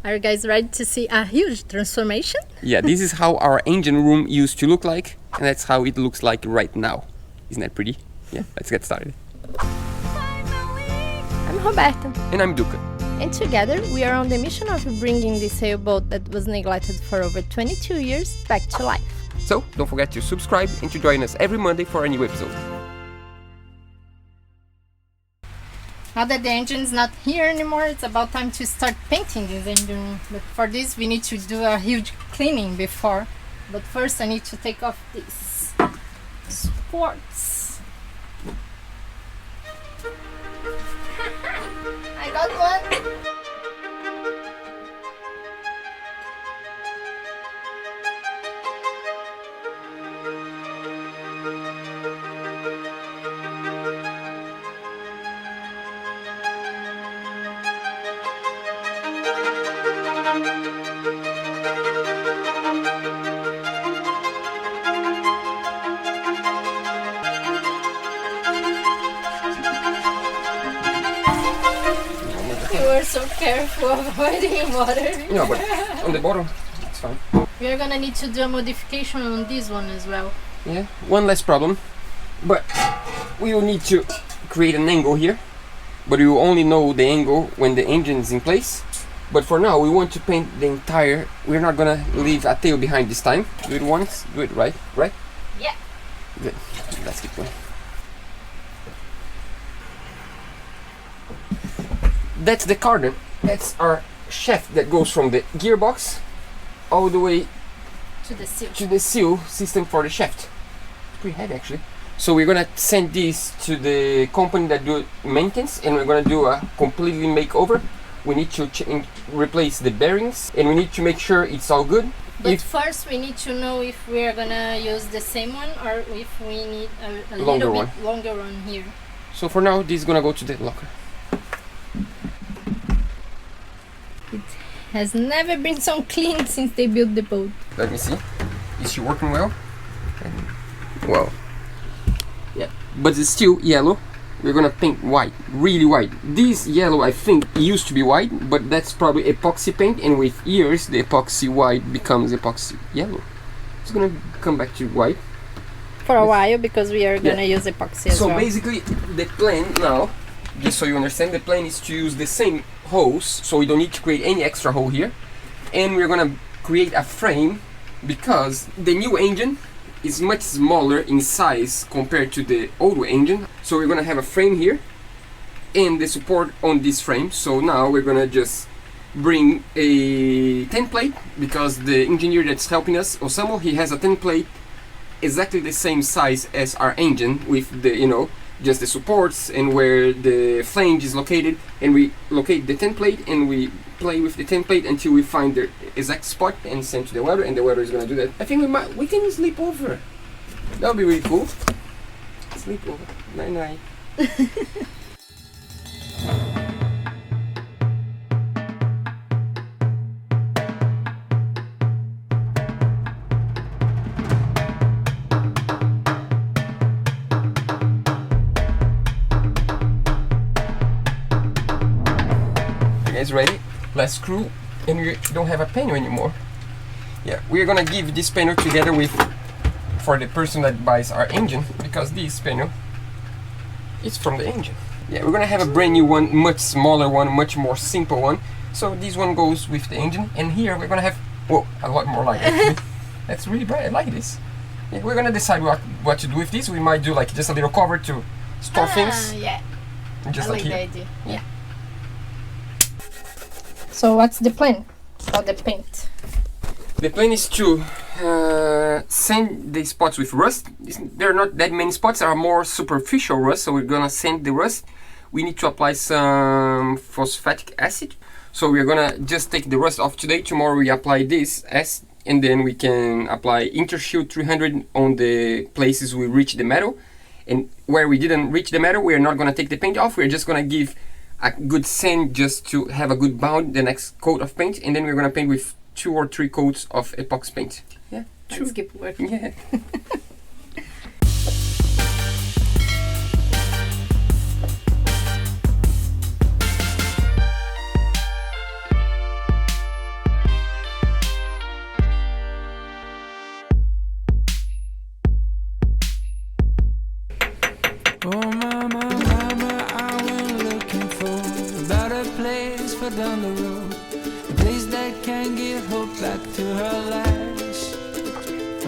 Are you guys ready to see a huge transformation? Yeah, this is how our engine room used to look like, and that's how it looks like right now. Isn't that pretty? Yeah, let's get started. I'm Roberta. And I'm Duca. And together we are on the mission of bringing this sailboat that was neglected for over 22 years back to life. So, don't forget to subscribe and to join us every Monday for a new episode. Now that the engine is not here anymore, it's about time to start painting this engine room. But for this we need to do a huge cleaning before. But first I need to take off these supports. I got one! You were so careful avoiding water. Yeah, but on the bottom, it's fine. We are gonna need to do a modification on this one as well. Yeah, one less problem. But we will need to create an angle here. But we will only know the angle when the engine is in place. But for now, we want to paint the entire... We're not gonna leave a tail behind this time. Do it once, do it right? Yeah. Good, let's keep going. That's the cardan. That's our shaft that goes from the gearbox all the way To the seal. to the seal system for the shaft. It's pretty heavy actually. So we're gonna send this to the company that do maintenance, and we're gonna do a completely makeover. We need to replace the bearings, and we need to make sure it's all good. But first we need to know if we are gonna use the same one or if we need a Longer little one. bit longer one here. So for now, this is gonna go to the locker. It has never been so clean since they built the boat. Let me see. Is she working well? Well, yeah, but it's still yellow. We're gonna paint white, really white. This yellow, I think, used to be white, but that's probably epoxy paint, and with years, the epoxy white becomes epoxy yellow. It's gonna come back to white. For a while, because we are gonna use epoxy as So well. basically, the plan now, just so you understand, the plan is to use the same hose, so we don't need to create any extra hole here. And we're gonna create a frame, because the new engine is much smaller in size compared to the old engine. So we're gonna have a frame here and the support on this frame. So now we're gonna just bring a template, because the engineer that's helping us, Osamo, he has a template exactly the same size as our engine, with the, you know, just the supports and where the flange is located, and we locate the template and we play with the template until we find the exact spot and send to the welder, and the welder is gonna do that. I think we can sleep over. That would be really cool. Sleep over. Night night. You guys ready? Let's screw, and we don't have a panel anymore. Yeah, we're gonna give this panel together with, for the person that buys our engine, because this panel is from the engine. Yeah, we're gonna have a brand new one, much smaller one, much more simple one. So this one goes with the engine, and here we're gonna have, whoa, a lot more light actually. That's really bright, I like this. Yeah, we're gonna decide what to do with this. We might do like just a little cover to store things. Yeah, Just I like like the here. idea. Yeah. So what's the plan for the paint? The plan is to sand the spots with rust. There are not that many spots, there are more superficial rust, so we're gonna sand the rust. We need to apply some phosphatic acid. So we're gonna just take the rust off today. Tomorrow we apply this acid, and then we can apply Intershield 300 on the places we reach the metal. And where we didn't reach the metal, we're not gonna take the paint off. We're just gonna give a good sand just to have a good bound the next coat of paint, and then we're gonna paint with 2 or 3 coats of epoxy paint. Yeah, Let's keep working. Yeah. a place that can give hope back to her life.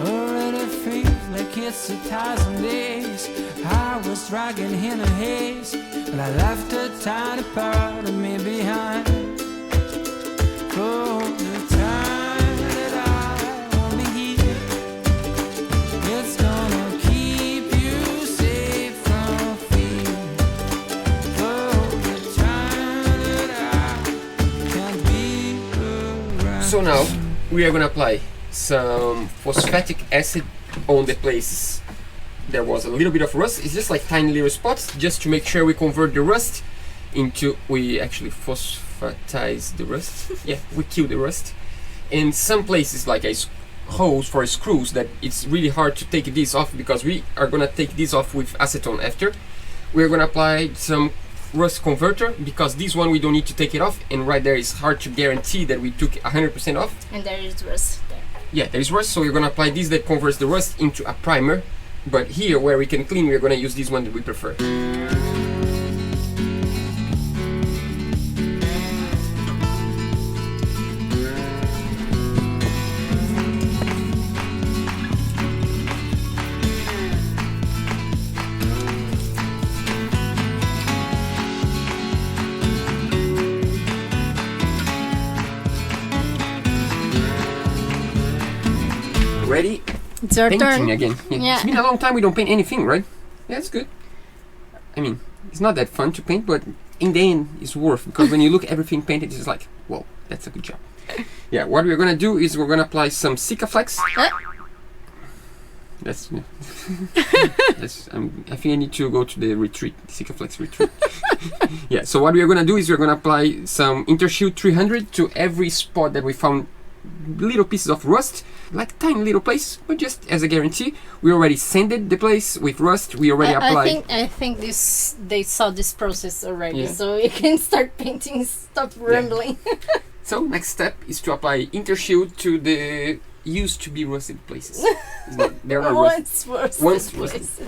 Already free like it's 1,000 days. I was dragging in a haze, but I left a tiny part of me behind. For the time that I won't be here, it's gonna keep you safe from fear. For the time that I can't be around. So now we are gonna apply some phosphatic acid on the places there was a little bit of rust. It's just like tiny little spots, just to make sure we convert the rust into, we actually phosphatize the rust. Yeah, we kill the rust. In some places, like a hose for screws, that it's really hard to take this off, because we are gonna take this off with acetone after. We're gonna apply some rust converter, because this one we don't need to take it off, and right there is hard to guarantee that we took 100% off. And there is rust there. Yeah, there is rust, so we're gonna apply this that converts the rust into a primer. But here, where we can clean, we're gonna use this one that we prefer. Ready? It's your Painting turn. again. Yeah. It's been a long time we don't paint anything, right? Yeah, it's good. I mean, it's not that fun to paint, but in the end, it's worth, because when you look everything painted, it's just like, whoa, that's a good job. Yeah, what we're gonna do is we're gonna apply some Sikaflex. That's, I think I need to go to the retreat, Sikaflex retreat. Yeah, so what we're gonna do is we're gonna apply some Intershield 300 to every spot that we found little pieces of rust, like tiny little place, but just as a guarantee. We already sanded the place with rust. We already applied. I think this they saw this process already, Yeah. so you can start painting. Stop rambling. So next step is to apply Intershield to the used to be rusted places. There are rust. Once rusted. places.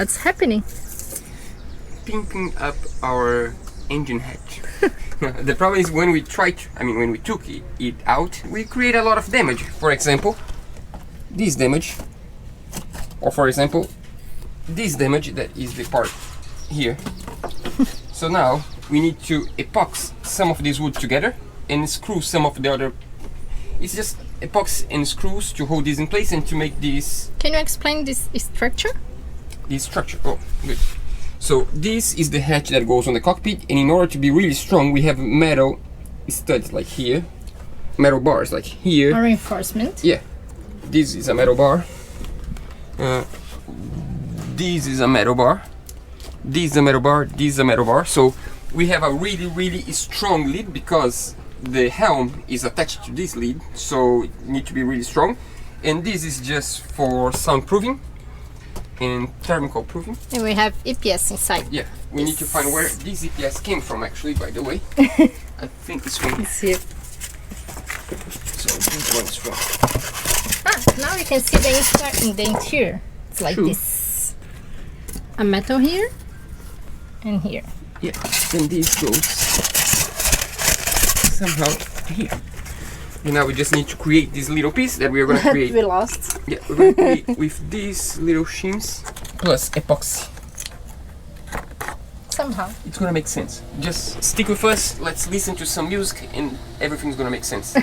What's happening? Pinking up our engine hatch. The problem is when we when we took it out, we create a lot of damage. For example, this damage, or for example, this damage that is the part here. So now we need to epox some of this wood together and screw some of the other. It's just epoxy and screws to hold this in place and to make this. Can you explain this structure? This structure. Oh, good. So this is the hatch that goes on the cockpit, and in order to be really strong, we have metal studs like here, metal bars like here. A reinforcement. Yeah, this is a metal bar. This is a metal bar. This is a metal bar. This is a metal bar. So we have a really strong lid because the helm is attached to this lid, so it needs to be really strong. And this is just for soundproofing and thermal proofing. And we have EPS inside. Yeah, we need to find where this EPS came from actually, by the way. I think it's from here. It's here. So this one's from. Now you can see the interior. It's like True. this. A metal here and here. Yeah, then this goes somehow here. And now we just need to create this little piece that we are going to create. We lost. Yeah, we're going to create with these little shims plus epoxy. Somehow. It's going to make sense. Just stick with us, let's listen to some music and everything's going to make sense.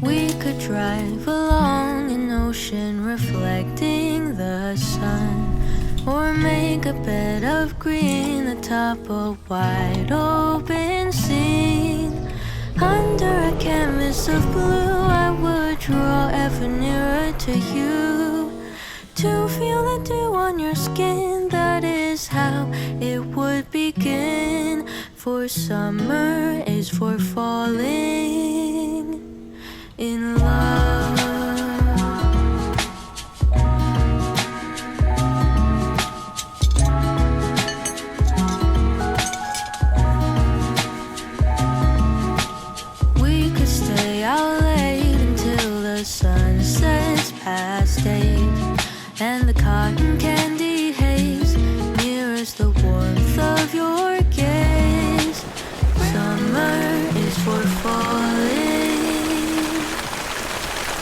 We could drive along an ocean reflecting the sun, or make a bed of green atop a wide open scene. Under a canvas of blue, I would draw ever nearer to you, to feel the dew on your skin. That is how it would begin. For summer is for falling in love. We could stay out late until the sun sets past 8, and the cotton candy haze mirrors the warmth of your gaze. Summer is for falling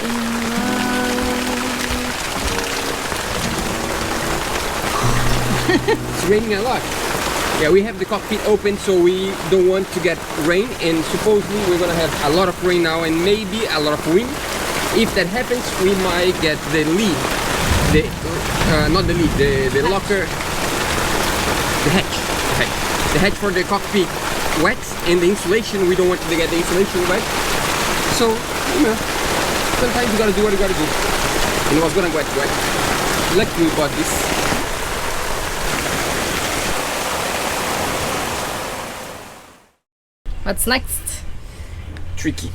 in love. It's raining a lot. Yeah, we have the cockpit open so we don't want to get rain, and supposedly we're gonna have a lot of rain now and maybe a lot of wind. If that happens, we might get the lead, not the lead, the locker, the hatch for the cockpit wet, and the insulation, we don't want to get the insulation wet. So, you know, sometimes you gotta do what you gotta do. And it was gonna get wet. Luckily we bought this. What's next? Tricky.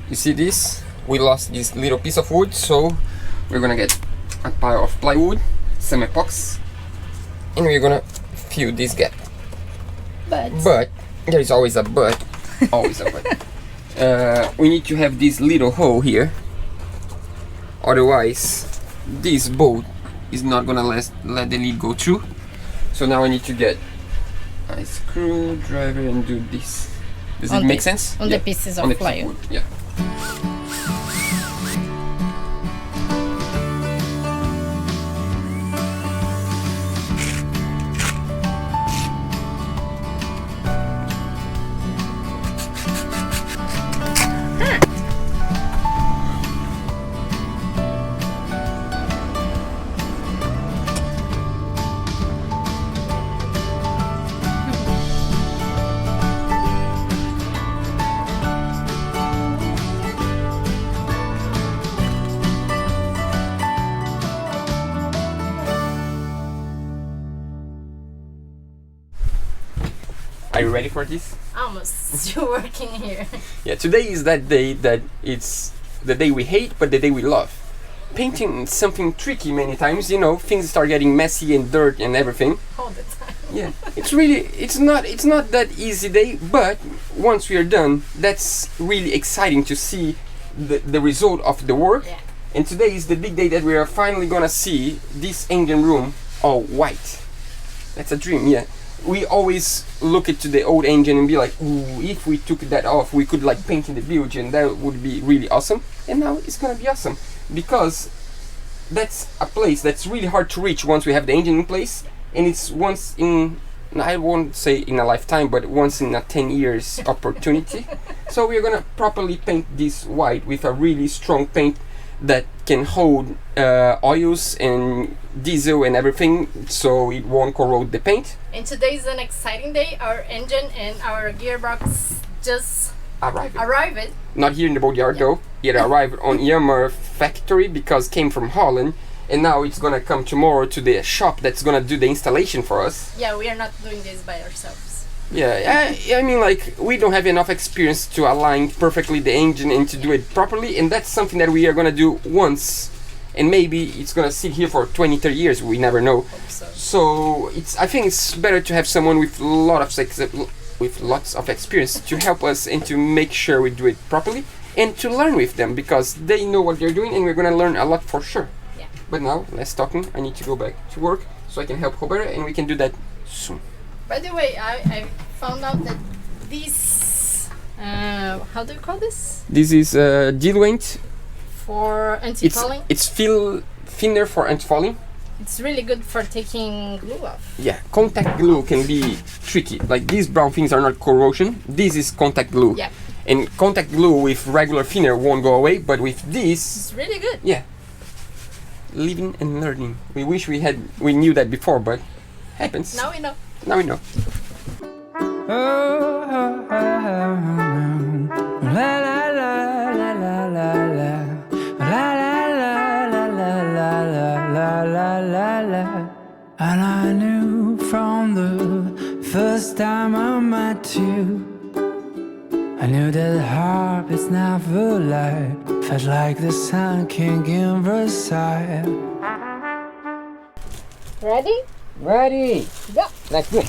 You see this? We lost this little piece of wood, so we're gonna get a pile of plywood, some epoxy, and we're gonna fill this gap. But there is always a but. Always a but. We need to have this little hole here. Otherwise, this bolt is not gonna let the lid go through. So now I need to get a screwdriver and do this. Does it make sense? On the pieces of plywood. Yeah. Are you ready for this? Almost. Still working here. Yeah, today is that day that it's the day we hate, but the day we love. Painting is something tricky many times, you know, things start getting messy and dirt and everything. All the time. Yeah, it's not that easy day, but once we are done, that's really exciting to see the result of the work. Yeah. And today is the big day that we are finally gonna see this engine room all white. That's a dream, yeah. We always look into the old engine and be like, ooh, if we took that off, we could like paint in the building, that would be really awesome. And now it's gonna be awesome because that's a place that's really hard to reach once we have the engine in place, and it's once in, I won't say in a lifetime, but once in a 10 years opportunity. So we're gonna properly paint this white with a really strong paint that can hold oils and diesel and everything, so it won't corrode the paint. And today is an exciting day. Our engine and our gearbox just arrived. Not here in the boatyard though. It arrived on Yamaha factory because came from Holland, and now it's gonna come tomorrow to the shop that's gonna do the installation for us. Yeah, we are not doing this by ourselves. Yeah, I mean, like, we don't have enough experience to align perfectly the engine and to do it properly, and that's something that we are gonna do once, and maybe it's gonna sit here for 20-30 years, we never know. Hope so. So I think it's better to have someone with lots of experience to help us and to make sure we do it properly, and to learn with them because they know what they're doing, and we're gonna learn a lot for sure. Yeah. But now, less talking. I need to go back to work so I can help Roberta, and we can do that soon. By the way, I found out that this, how do you call this? This is diluent. For anti-fouling. It's thinner for anti-fouling. It's really good for taking glue off. Yeah, contact glue can be tricky. Like these brown things are not corrosion. This is contact glue. Yeah. And contact glue with regular thinner won't go away, but with this, It's really good. yeah. Living and learning. We wish we knew that before, but happens. Now we know. Now we know. La la la la la la la la la la la la la la la. And I knew from the first time I met you, I knew that heart is never light. Felt like the sun king in Versailles. Ready? Ready. Go. Let's go.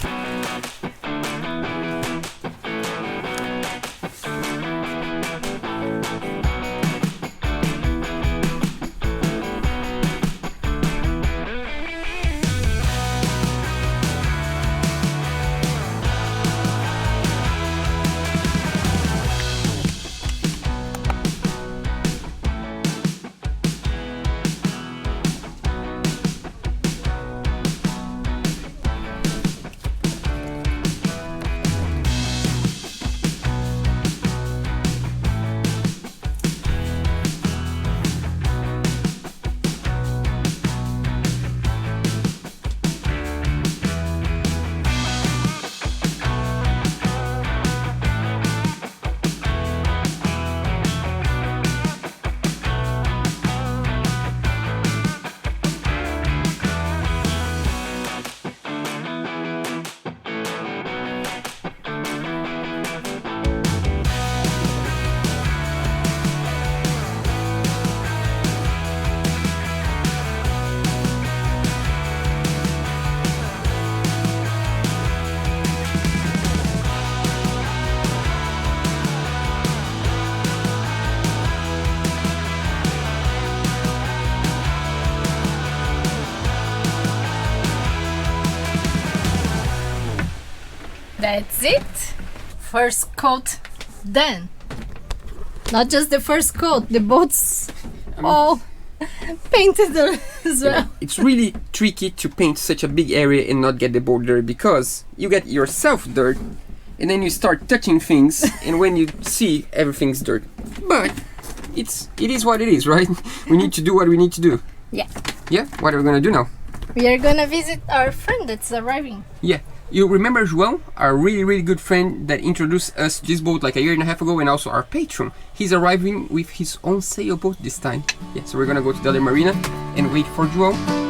That's it. First coat done. Not just the first coat, the boats all painted as well. It's really tricky to paint such a big area and not get the boat dirty because you get yourself dirt and then you start touching things and when you see everything's dirt. But it is what it is, right? We need to do what we need to do. Yeah. Yeah? What are we gonna do now? We are gonna visit our friend that's arriving. Yeah. You remember João, our really good friend that introduced us to this boat like a year and a half ago, and also our patron. He's arriving with his own sailboat this time. Yeah, so we're gonna go to the other marina and wait for João.